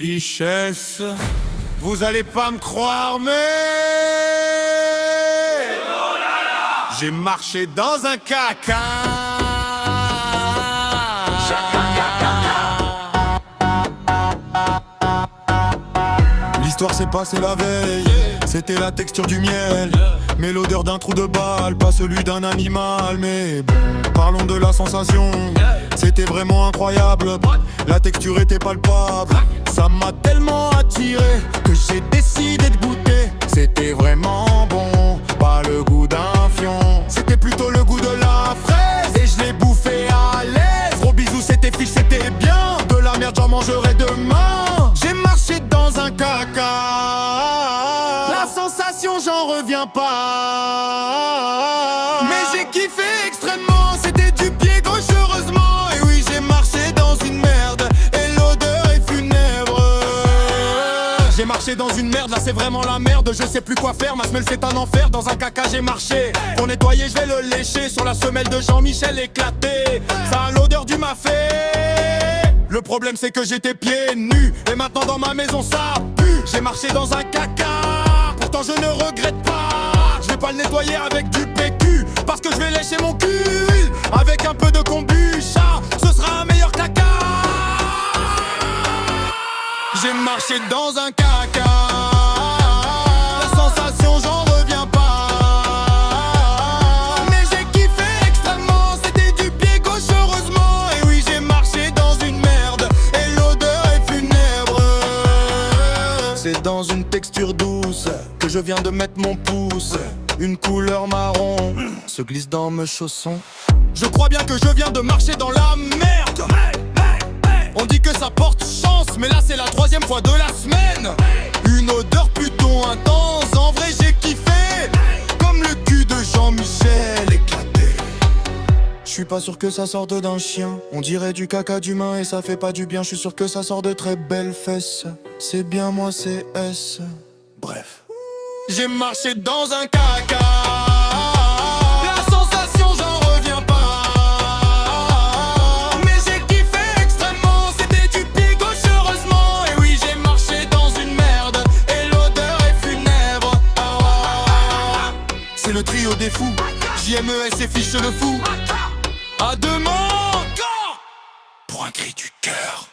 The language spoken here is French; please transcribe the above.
Fichesse, vous allez pas me croire, mais j'ai marché dans un caca. L'histoire s'est passée la veille, c'était la texture du miel, mais l'odeur d'un trou de balle, pas celui d'un animal. Mais bon, parlons de la sensation, c'était vraiment incroyable. La texture était palpable, ça m'a tellement attiré que j'ai décidé de goûter. C'était vraiment bon, pas le goût d'un fion, c'était plutôt le goût de la fraise, et je l'ai bouffé à l'aise. Gros bisous, c'était fiche, c'était bien. De la merde, j'en mangerai demain. J'ai marché dans un caca, la sensation, j'en reviens pas. Mais j'ai kiffé extrêmement, c'était du pied gauche heureusement. Et oui, j'ai marché dans une merde, et l'odeur est funèbre. J'ai marché dans une merde, là c'est vraiment la merde. Je sais plus quoi faire, ma semelle c'est un enfer. Dans un caca j'ai marché, pour nettoyer je vais le lécher. Sur la semelle de Jean-Michel éclaté, ça a l'odeur du mafé. Le problème c'est que j'étais pieds nus, et maintenant dans ma maison ça pue. J'ai marché dans un caca, pourtant je ne regrette pas. Je vais pas le nettoyer avec du PQ, parce que je vais lécher mon cul avec un peu de kombucha, ce sera un meilleur caca. J'ai marché dans un caca, la sensation j'en reviens pas. Mais j'ai kiffé extrêmement, c'était du pied gauche heureusement. Et oui, j'ai marché dans une merde, et l'odeur est funèbre. C'est dans une texture douce que je viens de mettre mon pouce. Une couleur marron se glisse dans mes chaussons. Je crois bien que je viens de marcher dans la merde. On dit que ça porte chance, mais là c'est la troisième fois de la semaine. Une odeur plutôt intense, en vrai j'ai kiffé, comme le cul de Jean-Michel éclaté. Je suis pas sûr que ça sorte d'un chien, on dirait du caca d'humain et ça fait pas du bien. Je suis sûr que ça sort de très belles fesses, c'est bien moi c'est S. Bref, j'ai marché dans un caca, la sensation j'en reviens pas. Mais j'ai kiffé extrêmement, c'était du pied gauche heureusement. Et oui, j'ai marché dans une merde, et l'odeur est funèbre. C'est le trio des fous, JMES et Fiche le fou. À demain pour un cri du cœur.